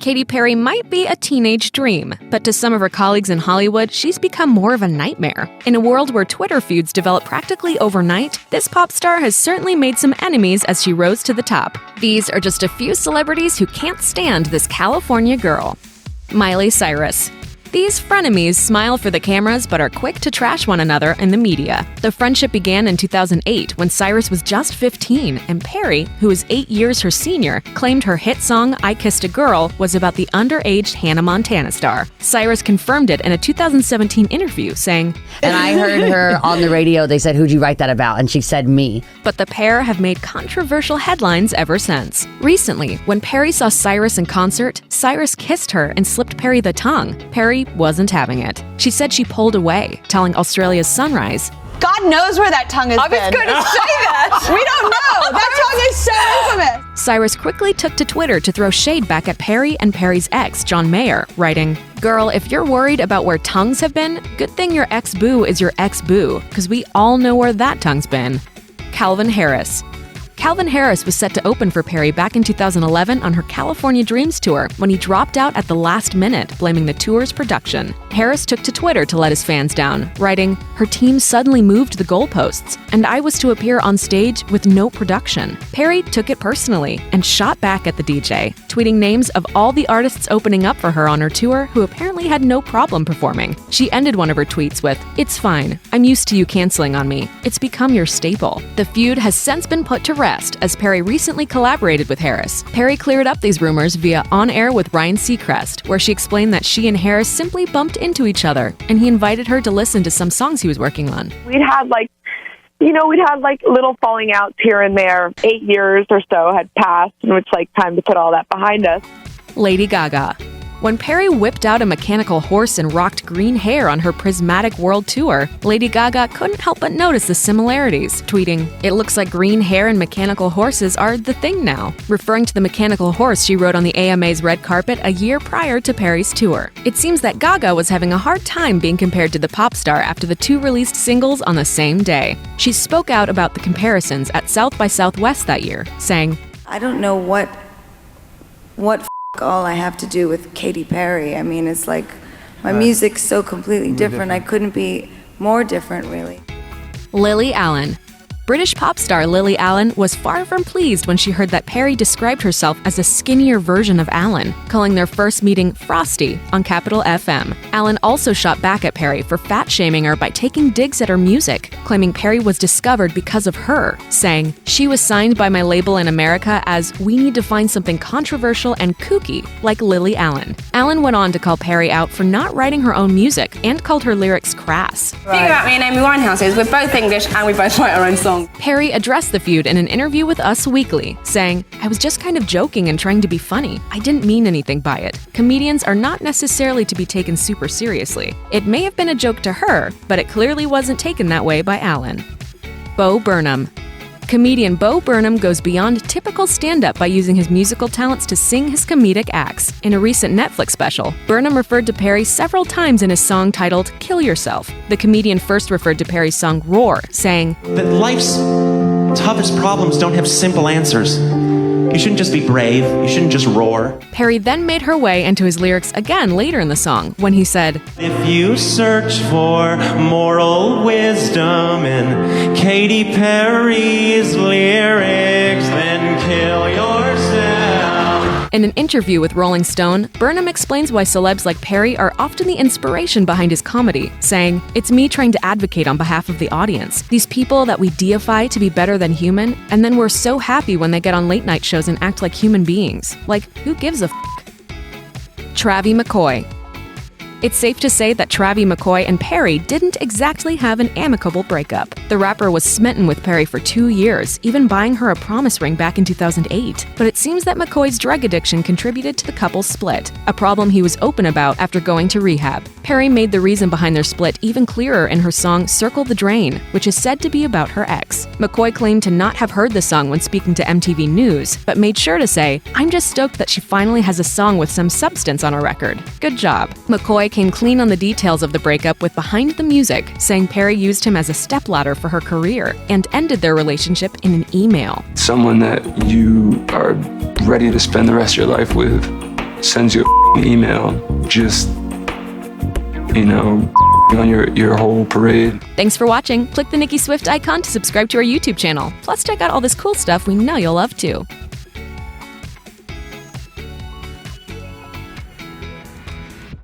Katy Perry might be a teenage dream, but to some of her colleagues in Hollywood, she's become more of a nightmare. In a world where Twitter feuds develop practically overnight, this pop star has certainly made some enemies as she rose to the top. These are just a few celebrities who can't stand this California girl. Miley Cyrus. These frenemies smile for the cameras but are quick to trash one another in the media. The friendship began in 2008 when Cyrus was just 15 and Perry, who is 8 years her senior, claimed her hit song I Kissed a Girl was about the underage Hannah Montana star. Cyrus confirmed it in a 2017 interview, saying, "And I heard her on the radio, they said, 'Who'd you write that about?' And she said, 'Me.'" But the pair have made controversial headlines ever since. Recently, when Perry saw Cyrus in concert, Cyrus kissed her and slipped Perry the tongue. Perry wasn't having it. She said she pulled away, telling Australia's Sunrise, "God knows where that tongue has been." I was going to say that. We don't know. That tongue is so infamous. Cyrus quickly took to Twitter to throw shade back at Perry and Perry's ex, John Mayer, writing, "Girl, if you're worried about where tongues have been, good thing your ex-boo is your ex-boo, because we all know where that tongue's been." Calvin Harris. Calvin Harris was set to open for Perry back in 2011 on her California Dreams tour when he dropped out at the last minute, blaming the tour's production. Harris took to Twitter to let his fans down, writing, "Her team suddenly moved the goalposts, and I was to appear on stage with no production." Perry took it personally and shot back at the DJ, tweeting names of all the artists opening up for her on her tour who apparently had no problem performing. She ended one of her tweets with, "It's fine. I'm used to you canceling on me. It's become your staple." The feud has since been put to rest as Perry recently collaborated with Harris. Perry cleared up these rumors via On Air with Ryan Seacrest, where she explained that she and Harris simply bumped into each other, and he invited her to listen to some songs he was working on. We'd had little falling outs here and there. 8 years or so had passed, and it's time to put all that behind us. Lady Gaga. When Perry whipped out a mechanical horse and rocked green hair on her Prismatic World Tour, Lady Gaga couldn't help but notice the similarities, tweeting, "It looks like green hair and mechanical horses are the thing now," referring to the mechanical horse she rode on the AMA's red carpet a year prior to Perry's tour. It seems that Gaga was having a hard time being compared to the pop star after the two released singles on the same day. She spoke out about the comparisons at South by Southwest that year, saying, "I don't know what all I have to do with Katy Perry. I mean, it's like my music's so completely different. I couldn't be more different, really." Lily Allen. British pop star Lily Allen was far from pleased when she heard that Perry described herself as a skinnier version of Allen, calling their first meeting Frosty on Capital FM. Allen also shot back at Perry for fat-shaming her by taking digs at her music, claiming Perry was discovered because of her, saying, "She was signed by my label in America as we need to find something controversial and kooky, like Lily Allen." Allen went on to call Perry out for not writing her own music and called her lyrics crass. The thing about me and Amy Winehouse is we're both English and we both write our own songs. Perry addressed the feud in an interview with Us Weekly, saying, "I was just kind of joking and trying to be funny. I didn't mean anything by it. Comedians are not necessarily to be taken super seriously. It may have been a joke to her, but it clearly wasn't taken that way by Allen." Bo Burnham. Comedian Bo Burnham goes beyond typical stand-up by using his musical talents to sing his comedic acts. In a recent Netflix special, Burnham referred to Perry several times in his song titled Kill Yourself. The comedian first referred to Perry's song Roar, saying, "That life's toughest problems don't have simple answers. You shouldn't just be brave, you shouldn't just roar." Perry then made her way into his lyrics again later in the song, when he said, "If you search for moral wisdom in Katy Perry's lyrics, then kill yourself." In an interview with Rolling Stone, Burnham explains why celebs like Perry are often the inspiration behind his comedy, saying, "It's me trying to advocate on behalf of the audience. These people that we deify to be better than human, and then we're so happy when they get on late-night shows and act like human beings. Like, who gives a f***?" Travie McCoy. It's safe to say that Travie McCoy and Perry didn't exactly have an amicable breakup. The rapper was smitten with Perry for 2 years, even buying her a promise ring back in 2008. But it seems that McCoy's drug addiction contributed to the couple's split, a problem he was open about after going to rehab. Perry made the reason behind their split even clearer in her song Circle the Drain, which is said to be about her ex. McCoy claimed to not have heard the song when speaking to MTV News, but made sure to say, "I'm just stoked that she finally has a song with some substance on her record. Good job." McCoy came clean on the details of the breakup with Behind the Music, saying Perry used him as a stepladder for her career and ended their relationship in an email. Someone that you are ready to spend the rest of your life with sends you an email just, on your whole parade. Thanks for watching. Click the Nicki Swift icon to subscribe to our YouTube channel. Plus, check out all this cool stuff we know you'll love too.